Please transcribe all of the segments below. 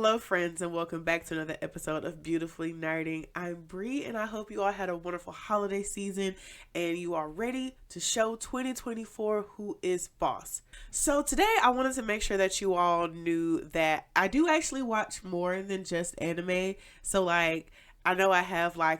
Hello friends, and welcome back to another episode of Beautifully Nerding. I'm Bri, and I hope you all had a wonderful holiday season and you are ready to show 2024 who is boss. So today I wanted to make sure that you all knew that I do actually watch more than just anime. So I know I have my,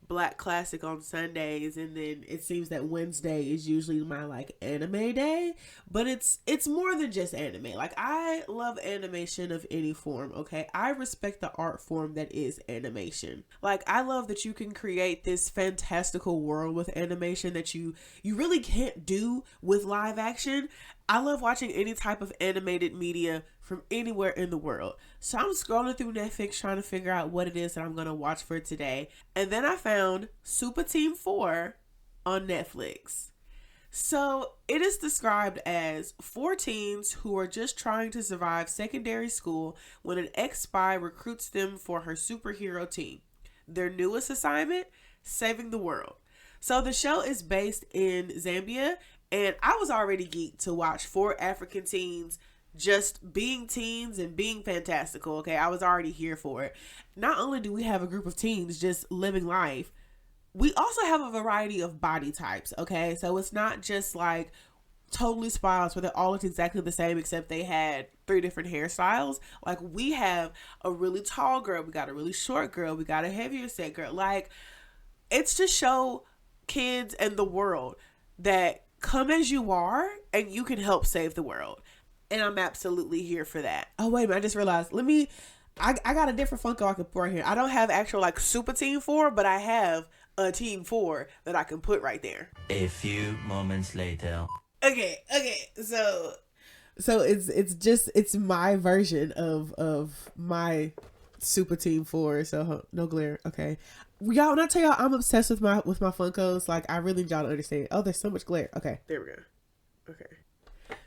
Black Classic on Sundays, and then it seems that Wednesday is usually my anime day, but it's more than just anime. I love animation of any form, okay? I respect the art form that is animation. I love that you can create this fantastical world with animation that you really can't do with live action. I love watching any type of animated media from anywhere in the world. So I'm scrolling through Netflix trying to figure out what it is that I'm going to watch for today. And then I found Supa Team 4 on Netflix. So it is described as 4 teens who are just trying to survive secondary school when an ex-spy recruits them for her superhero team. Their newest assignment, saving the world. So the show is based in Zambia, and I was already geeked to watch 4 African teens just being teens and being fantastical, okay? I was already here for it. Not only do we have a group of teens just living life, we also have a variety of body types, okay? So it's not just totally spies where they all look exactly the same except they had 3 different hairstyles. We have a really tall girl, we got a really short girl, we got a heavier set girl. It's to show kids and the world that come as you are and you can help save the world. And I'm absolutely here for that. Oh, wait a minute. I just realized. I got a different Funko I can put right here. I don't have actual Supa Team 4, but I have a Team 4 that I can put right there. A few moments later. Okay. So it's my version of my Supa Team 4. So no glare. Okay. Y'all, when I tell y'all I'm obsessed with my Funkos, I really need y'all to understand. Oh, there's so much glare. Okay. There we go. Okay.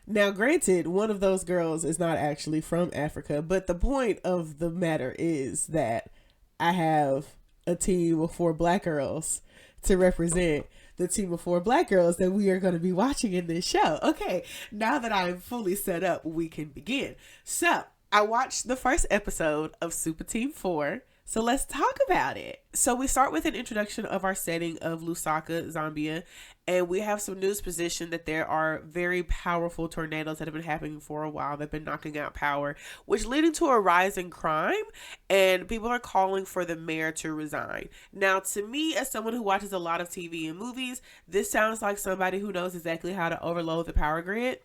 Now, granted, one of those girls is not actually from Africa, but the point of the matter is that I have a team of 4 black girls to represent the team of 4 black girls that we are going to be watching in this show. Okay, now that I'm fully set up, we can begin. So, I watched the first episode of Supa Team 4. So let's talk about it. So we start with an introduction of our setting of Lusaka, Zambia, and we have some news position that there are very powerful tornadoes that have been happening for a while. They've been knocking out power, which leading to a rise in crime, and people are calling for the mayor to resign. Now, to me, as someone who watches a lot of TV and movies, this sounds like somebody who knows exactly how to overload the power grid,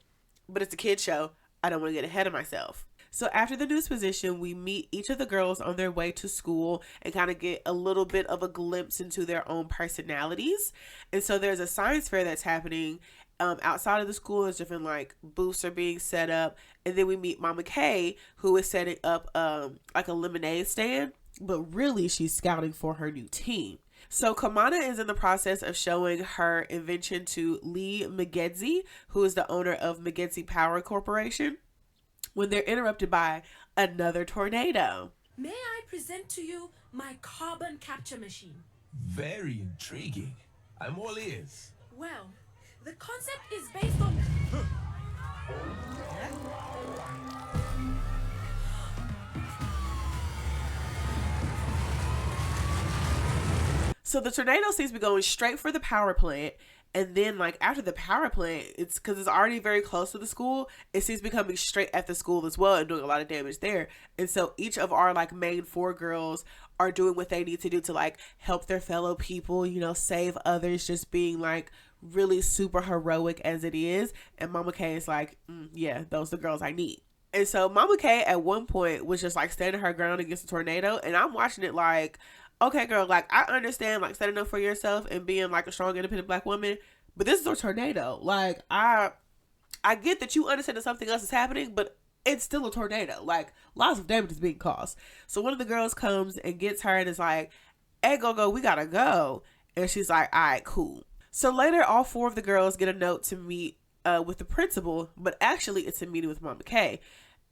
but it's a kid show. I don't want to get ahead of myself. So after the news position, we meet each of the girls on their way to school and kind of get a little bit of a glimpse into their own personalities. And so there's a science fair that's happening outside of the school. There's different booths are being set up. And then we meet Mama K, who is setting up a lemonade stand. But really, she's scouting for her new team. So Kamana is in the process of showing her invention to Lee Megedzi, who is the owner of Megedzi Power Corporation, when they're interrupted by another tornado. May I present to you my carbon capture machine? Very intriguing. I'm all ears. Well, the concept is based on... So the tornado seems to be going straight for the power plant. And then, after the power plant, it's because it's already very close to the school. It seems to be coming straight at the school as well and doing a lot of damage there. And so each of our, main 4 girls are doing what they need to do to, help their fellow people, save others, just being, really super heroic as it is. And Mama K is yeah, those are the girls I need. And so Mama K at one point was just, standing her ground against the tornado. And I'm watching it okay, girl, I understand, standing up for yourself and being, a strong, independent black woman, but this is a tornado. I get that you understand that something else is happening, but it's still a tornado. Lots of damage is being caused. So one of the girls comes and gets her and is like, hey, go, we gotta go. And she's like, all right, cool. So later, all 4 of the girls get a note to meet with the principal, but actually it's a meeting with Mama K.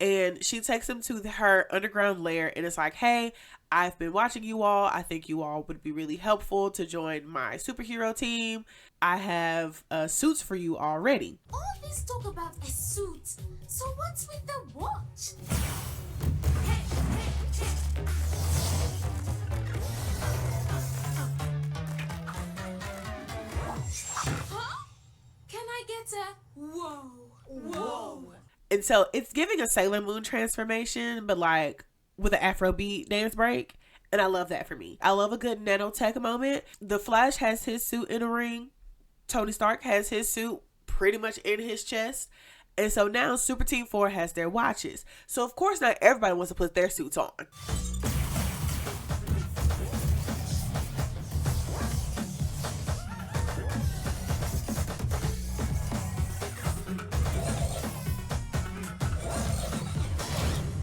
And she takes them to her underground lair and it's like, hey, I've been watching you all. I think you all would be really helpful to join my superhero team. I have suits for you already. All this talk about a suit. So what's with the watch? Can I get a whoa? Whoa. And so it's giving a Sailor Moon transformation, but like with an Afrobeat dance break. And I love that for me. I love a good nanotech moment. The Flash has his suit in a ring. Tony Stark has his suit pretty much in his chest. And so now Supa Team 4 has their watches. So of course not everybody wants to put their suits on.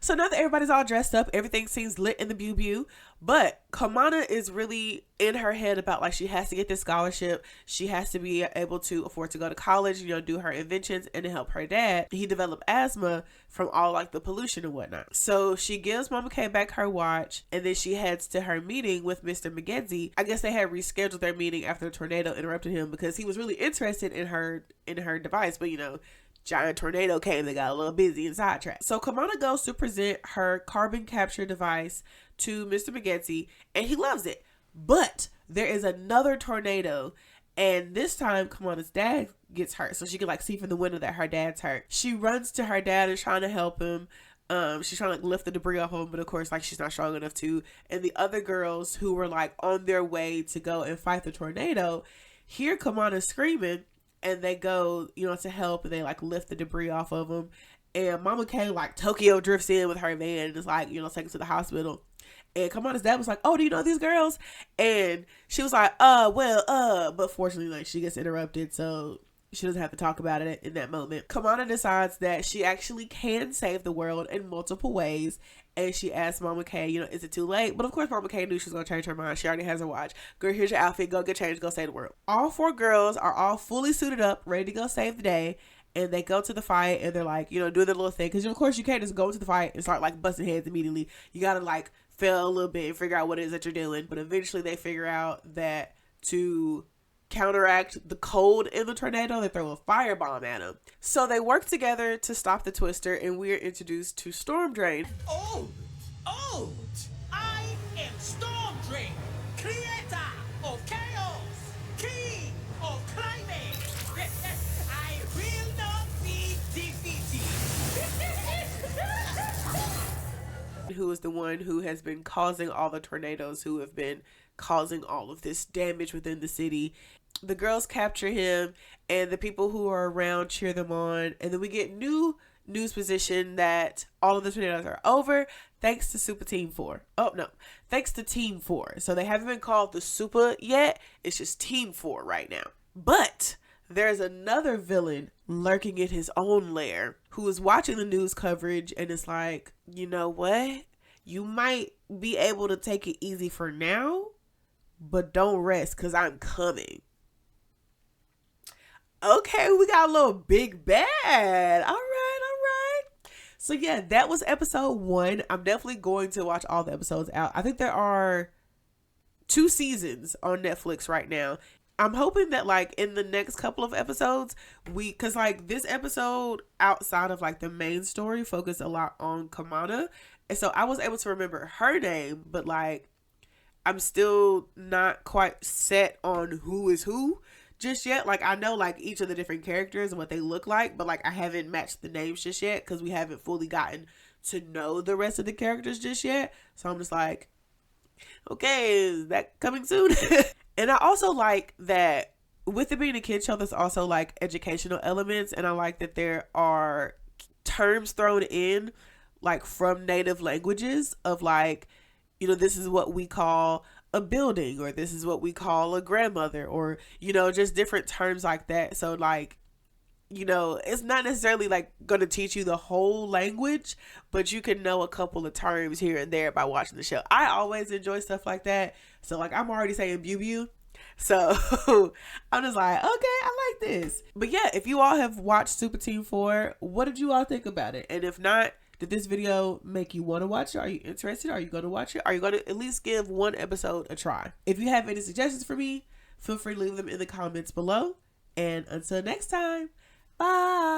So now that everybody's all dressed up, everything seems lit in the Bew, but Kamana is really in her head about like she has to get this scholarship. She has to be able to afford to go to college, you know, do her inventions and to help her dad. He developed asthma from all like the pollution and whatnot. So she gives Mama K back her watch and then she heads to her meeting with Mr. McGenzie. I guess they had rescheduled their meeting after the tornado interrupted him because he was really interested in her device, but you know, giant tornado came, they got a little busy and sidetracked. So Kamana goes to present her carbon capture device to Mr. McGenzie and he loves it. But there is another tornado and this time Kamana's dad gets hurt. So she can like see from the window that her dad's hurt. She runs to her dad and trying to help him. She's trying to like lift the debris off of him, but of course like she's not strong enough to. And the other girls who were like on their way to go and fight the tornado hear Kamana screaming. And they go, you know, to help and they like lift the debris off of them. And Mama K like Tokyo drifts in with her van and is like, you know, taken to the hospital. And Kamana's dad was like, oh, do you know these girls? And she was like, but fortunately, like she gets interrupted. So she doesn't have to talk about it in that moment. Kamana decides that she actually can save the world in multiple ways. And she asks Mama K, you know, is it too late? But of course, Mama K knew she was going to change her mind. She already has her watch. Girl, here's your outfit. Go get changed. Go save the world. All four girls are all fully suited up, ready to go save the day. And they go to the fight and they're like, you know, doing their little thing. Because, of course, you can't just go into the fight and start like busting heads immediately. You got to like fail a little bit and figure out what it is that you're doing. But eventually they figure out that to counteract the cold in the tornado, they throw a firebomb at him. So they work together to stop the twister and we're introduced to Storm Drain. Old! I am Storm Drain, creator of chaos, king of climate. I will not be defeated. Who is the one who has been causing all the tornadoes, who have been causing all of this damage within the city. The girls capture him and the people who are around cheer them on. And then we get new news position that all of the tornadoes are over thanks to Supa Team 4. Oh, no. Thanks to Team 4. So they haven't been called the Supa yet. It's just Team 4 right now. But there's another villain lurking in his own lair who is watching the news coverage and is like, you know what? You might be able to take it easy for now, but don't rest because I'm coming. Okay, we got a little big bad. All right. So yeah, that was episode 1. I'm definitely going to watch all the episodes out. I think there are 2 seasons on Netflix right now. I'm hoping that like in the next couple of episodes, cause like this episode outside of like the main story focused a lot on Kamana. And so I was able to remember her name, but like I'm still not quite set on who is who just yet. Like I know like each of the different characters and what they look like, but like I haven't matched the names just yet because we haven't fully gotten to know the rest of the characters just yet. So I'm just like, okay, is that coming soon? And I also like that with it being a kid show, there's also like educational elements. And I like that there are terms thrown in like from native languages of like, you know, this is what we call a building, or this is what we call a grandmother, or, you know, just different terms like that. So like, you know, it's not necessarily like going to teach you the whole language, but you can know a couple of terms here and there by watching the show. I always enjoy stuff like that. So like I'm already saying bew. So I'm just like, okay, I like this. But yeah, if you all have watched Supa Team 4, what did you all think about it? And if not, did this video make you want to watch it? Are you interested? Are you going to watch it? Are you going to at least give one episode a try? If you have any suggestions for me, feel free to leave them in the comments below. And until next time, bye.